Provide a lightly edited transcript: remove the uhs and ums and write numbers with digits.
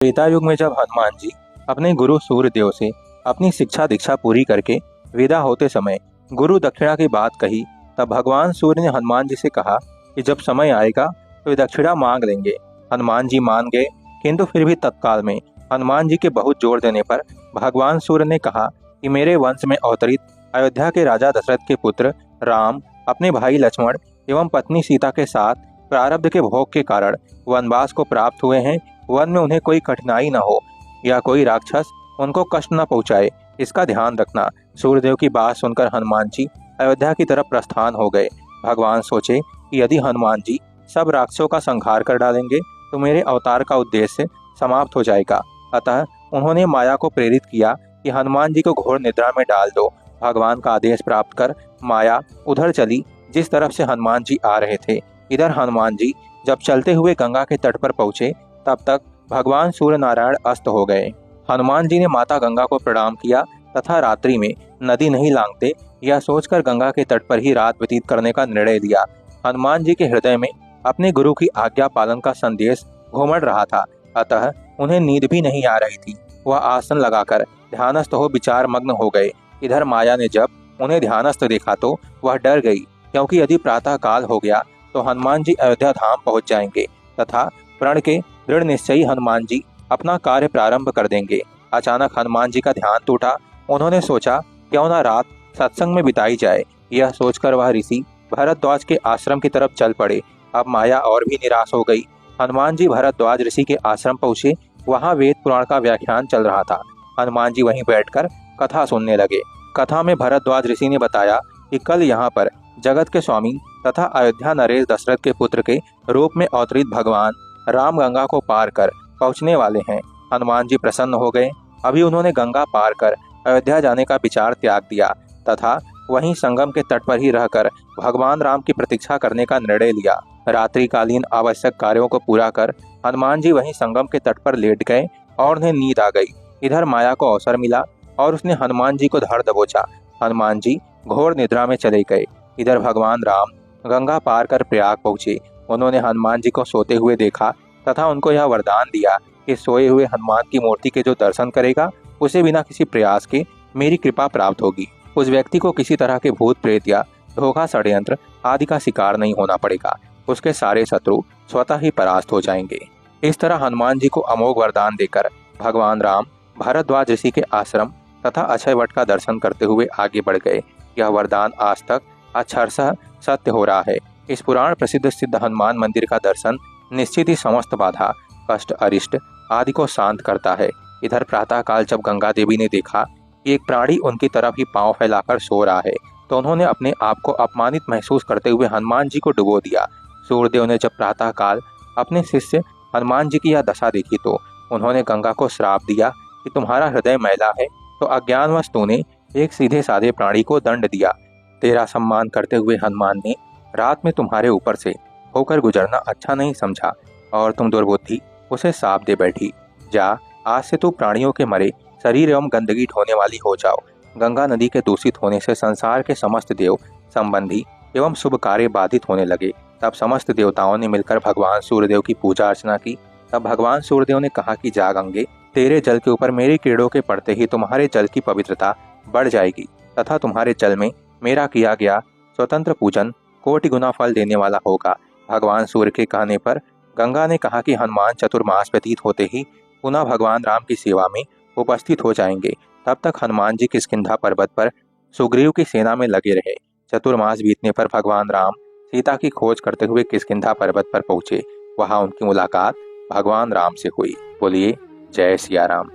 त्रेता युग में जब हनुमान जी अपने गुरु सूर्यदेव से अपनी शिक्षा दीक्षा पूरी करके विदा होते समय गुरु दक्षिणा की बात कही, तब भगवान सूर्य ने हनुमान जी से कहा कि जब समय आएगा तो ये दक्षिणा मांग लेंगे। हनुमान जी मान गए, किंतु फिर भी तत्काल में हनुमान जी के बहुत जोर देने पर भगवान सूर्य ने कहा कि मेरे वंश में अवतरित अयोध्या के राजा दशरथ के पुत्र राम अपने भाई लक्ष्मण एवं पत्नी सीता के साथ प्रारब्ध के भोग के कारण वनवास को प्राप्त हुए हैं। वन में उन्हें कोई कठिनाई न हो या कोई राक्षस उनको कष्ट न पहुंचाए, इसका ध्यान रखना। सूर्यदेव की बात सुनकर हनुमान जी अयोध्या की तरफ प्रस्थान हो गए। भगवान सोचे कि यदि हनुमान जी सब राक्षसों का संहार कर डालेंगे तो मेरे अवतार का उद्देश्य समाप्त हो जाएगा। अतः उन्होंने माया को प्रेरित किया कि हनुमान जी को घोर निद्रा में डाल दो। भगवान का आदेश प्राप्त कर माया उधर चली जिस तरफ से हनुमान जी आ रहे थे। इधर हनुमान जी जब चलते हुए गंगा के तट पर पहुंचे तब तक भगवान सूर्य नारायण अस्त हो गए। हनुमान जी ने माता गंगा को प्रणाम किया तथा रात्रि में नदी नहीं लांघते यह सोचकर गंगा के तट पर ही रात व्यतीत करने का निर्णय लिया। हनुमान जी के हृदय में अपने गुरु की आज्ञा पालन का संदेश घूमड़ रहा था, अतः उन्हें नींद भी नहीं आ रही थी। वह आसन लगाकर ध्यानस्थ हो विचार मग्न हो गए। इधर माया ने जब उन्हें ध्यानस्थ देखा तो वह डर गई, क्योंकि यदि प्रातः काल हो गया तो हनुमान जी अयोध्या धाम पहुंच जाएंगे तथा प्रण के दृढ़ निश्चयी हनुमान जी अपना कार्य प्रारंभ कर देंगे। अचानक हनुमान जी का ध्यान टूटा। उन्होंने सोचा क्यों न रात सत्संग में बिताई जाए। यह सोचकर वह ऋषि भरद्वाज के आश्रम की तरफ चल पड़े। अब माया और भी निराश हो गई। हनुमान जी भरद्वाज ऋषि के आश्रम पहुंचे। वहां वेद पुराण का व्याख्यान चल रहा था। हनुमान जी वहीं बैठकर कथा सुनने लगे। कथा में भरद्वाज ऋषि ने बताया कि कल यहाँ पर जगत के स्वामी तथा अयोध्या नरेश दशरथ के पुत्र के रूप में अवतरित भगवान राम गंगा को पार कर पहुँचने वाले हैं। हनुमान जी प्रसन्न हो गए। अभी उन्होंने गंगा पार कर अयोध्या जाने का विचार त्याग दिया तथा वहीं संगम के तट पर ही रहकर भगवान राम की प्रतीक्षा करने का निर्णय लिया। रात्रिकालीन आवश्यक कार्यों को पूरा कर हनुमान जी वहीं संगम के तट पर लेट गए और उन्हें नींद आ गई। इधर माया को अवसर मिला और उसने हनुमान जी को धर दबोचा। हनुमान जी घोर निद्रा में चले गए। इधर भगवान राम गंगा पार कर प्रयाग पहुंचे। उन्होंने हनुमान जी को सोते हुए देखा तथा उनको यह वरदान दिया कि सोए हुए हनुमान की मूर्ति के जो दर्शन करेगा उसे बिना किसी प्रयास के मेरी कृपा प्राप्त होगी। उस व्यक्ति को किसी तरह के भूत प्रेत या धोखा षड्यंत्र आदि का शिकार नहीं होना पड़ेगा। उसके सारे शत्रु स्वतः ही परास्त हो जाएंगे। इस तरह हनुमान जी को अमोघ वरदान देकर भगवान राम भरद्वाज ऋषि के आश्रम तथा अक्षय वट का दर्शन करते हुए आगे बढ़ गए। यह वरदान आज तक अक्षरशः सत्य हो रहा है। इस पुराण प्रसिद्ध सिद्ध हनुमान मंदिर का दर्शन निश्चित ही समस्त बाधा कष्ट अरिष्ट आदि को शांत करता है। इधर प्रातः काल जब गंगा देवी ने देखा कि एक प्राणी उनकी तरफ ही पांव फैलाकर सो रहा है तो उन्होंने अपने आप को अपमानित महसूस करते हुए हनुमान जी को डुबो दिया। सूर्यदेव ने जब प्रातः काल अपने शिष्य हनुमान जी की यह दशा देखी तो उन्होंने गंगा को श्राप दिया कि तुम्हारा हृदय मैला है तो अज्ञानवश तूने एक सीधे साधे प्राणी को दंड दिया। तेरा सम्मान करते हुए हनुमान ने रात में तुम्हारे ऊपर से होकर गुजरना अच्छा नहीं समझा और तुम दुर्बुद्धि उसे साप दे बैठी। जा, आज से तू प्राणियों के मरे शरीर एवं गंदगी ढोने वाली हो जाओ। गंगा नदी के दूषित होने से संसार के समस्त देव संबंधी एवं शुभ कार्य बाधित होने लगे। तब समस्त देवताओं ने मिलकर भगवान सूर्यदेव की पूजा अर्चना की। तब भगवान सूर्यदेव ने कहा कि जा गंगे, तेरे जल के ऊपर मेरी किरणों के पड़ते ही तुम्हारे जल की पवित्रता बढ़ जाएगी तथा तुम्हारे जल में मेरा किया गया स्वतंत्र पूजन कोटि गुना फल देने वाला होगा। भगवान सूर्य के कहने पर गंगा ने कहा कि हनुमान चतुर्मास व्यतीत होते ही पुनः भगवान राम की सेवा में उपस्थित हो जाएंगे। तब तक हनुमान जी किष्किंधा पर्वत पर सुग्रीव की सेना में लगे रहे। चतुर्मास बीतने पर भगवान राम सीता की खोज करते हुए किष्किंधा पर्वत पर पहुंचे। वहां उनकी मुलाकात भगवान राम से हुई। बोलिए जय सिया राम।